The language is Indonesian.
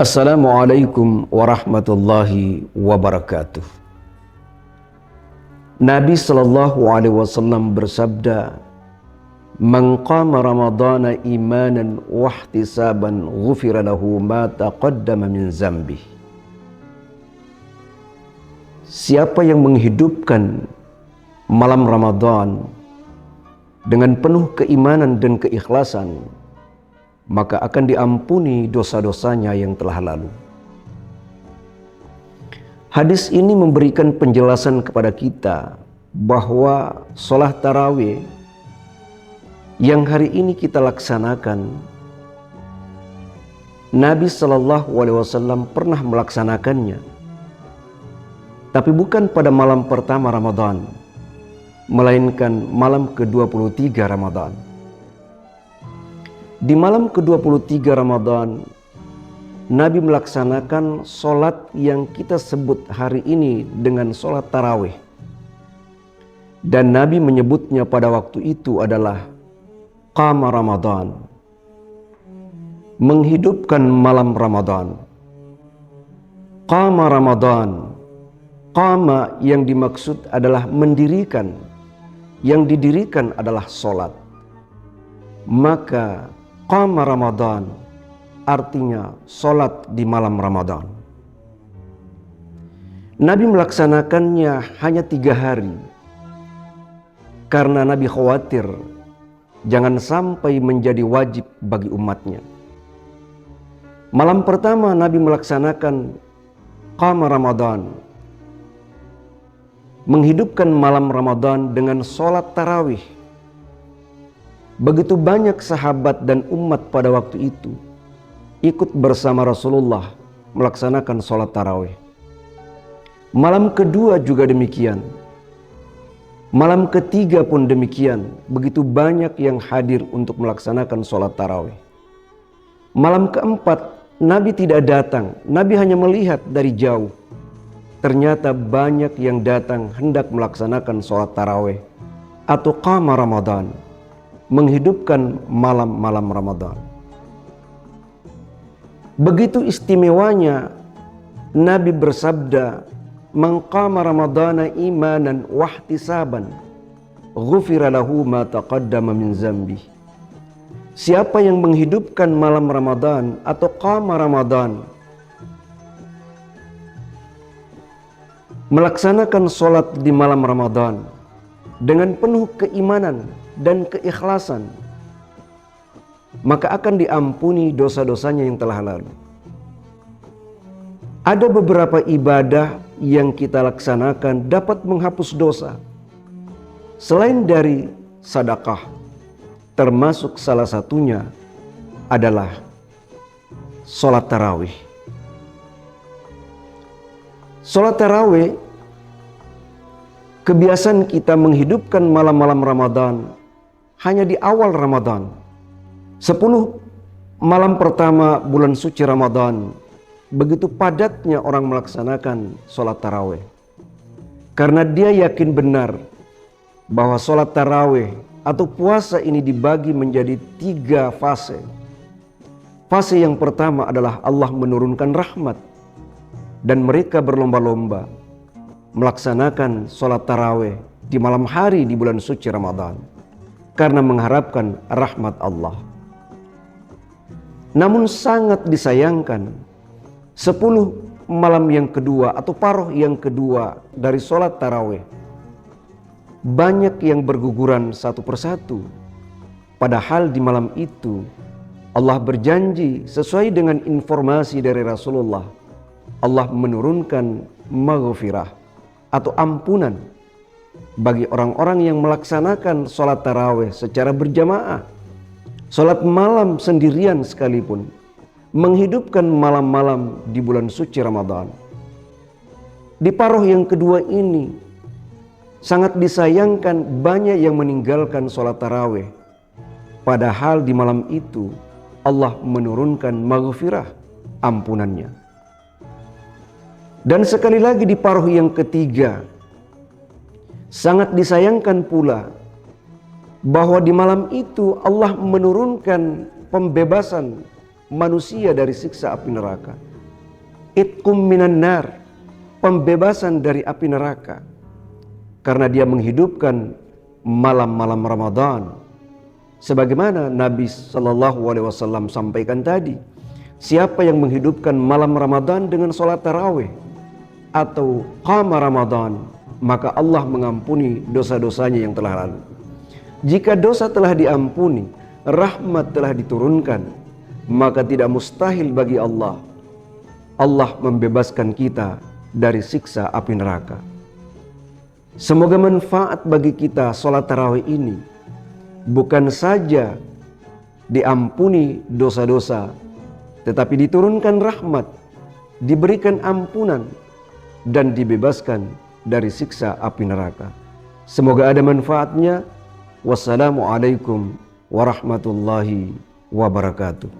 Assalamualaikum warahmatullahi wabarakatuh. Nabi SAW bersabda, "Man qama ramadhana imanan wahtisaban ghufira lahu ma taqaddama min zambi." Siapa yang menghidupkan malam Ramadan dengan penuh keimanan dan keikhlasan, maka akan diampuni dosa-dosanya yang telah lalu. Hadis ini memberikan penjelasan kepada kita bahwa sholat tarawih yang hari ini kita laksanakan, Nabi SAW pernah melaksanakannya, tapi bukan pada malam pertama Ramadan, melainkan malam ke-23 Ramadan. Di malam ke-23 Ramadan, Nabi melaksanakan sholat yang kita sebut hari ini dengan sholat tarawih. Dan Nabi menyebutnya pada waktu itu adalah qama Ramadan, menghidupkan malam Ramadan. Qama Ramadan, qama yang dimaksud adalah mendirikan, yang didirikan adalah sholat. Maka qama Ramadan artinya sholat di malam Ramadan. Nabi melaksanakannya hanya 3 hari karena Nabi khawatir jangan sampai menjadi wajib bagi umatnya. Malam pertama Nabi melaksanakan qama Ramadan, menghidupkan malam Ramadan dengan sholat tarawih. Begitu banyak sahabat dan umat pada waktu itu ikut bersama Rasulullah melaksanakan sholat tarawih. Malam kedua juga demikian. Malam ketiga pun demikian. Begitu banyak yang hadir untuk melaksanakan sholat tarawih. Malam keempat Nabi tidak datang. Nabi hanya melihat dari jauh. Ternyata banyak yang datang hendak melaksanakan sholat tarawih atau qama Ramadan, menghidupkan malam-malam Ramadan. Begitu istimewanya Nabi bersabda, "Man qama ramadhana imanan wahtisaban ghufira lahu ma taqaddama min zambi." Siapa yang menghidupkan malam Ramadan atau qama Ramadan, melaksanakan sholat di malam Ramadan dengan penuh keimanan dan keikhlasan, maka akan diampuni dosa-dosanya yang telah lalu. Ada beberapa ibadah yang kita laksanakan dapat menghapus dosa selain dari sedekah, termasuk salah satunya adalah sholat tarawih. Sholat tarawih, kebiasaan kita menghidupkan malam-malam Ramadan hanya di awal Ramadan. 10 malam pertama bulan suci Ramadan, begitu padatnya orang melaksanakan sholat tarawih. Karena dia yakin benar bahwa sholat tarawih atau puasa ini dibagi menjadi 3 fase. Fase yang pertama adalah Allah menurunkan rahmat, dan mereka berlomba-lomba melaksanakan sholat tarawih di malam hari di bulan suci Ramadan karena mengharapkan rahmat Allah. Namun sangat disayangkan 10 malam yang kedua atau paruh yang kedua dari sholat tarawih, banyak yang berguguran satu persatu. Padahal di malam itu Allah berjanji sesuai dengan informasi dari Rasulullah, Allah menurunkan maghfirah atau ampunan bagi orang-orang yang melaksanakan sholat tarawih secara berjamaah, sholat malam sendirian sekalipun, menghidupkan malam-malam di bulan suci Ramadan. Di paruh yang kedua ini sangat disayangkan banyak yang meninggalkan sholat tarawih, padahal di malam itu Allah menurunkan maghfirah, ampunannya. Dan sekali lagi di paruh yang ketiga, sangat disayangkan pula bahwa di malam itu Allah menurunkan pembebasan manusia dari siksa api neraka. itqum minan nar, pembebasan dari api neraka. Karena dia menghidupkan malam-malam Ramadan. Sebagaimana Nabi SAW sampaikan tadi, siapa yang menghidupkan malam Ramadan dengan sholat tarawih atau qama Ramadan, maka Allah mengampuni dosa-dosanya yang telah lalu. Jika dosa telah diampuni, rahmat telah diturunkan, maka tidak mustahil bagi Allah membebaskan kita dari siksa api neraka. Semoga manfaat bagi kita sholat tarawih ini, bukan saja diampuni dosa-dosa, tetapi diturunkan rahmat, diberikan ampunan, dan dibebaskan dari siksa api neraka. Semoga ada manfaatnya. Wassalamualaikum warahmatullahi wabarakatuh.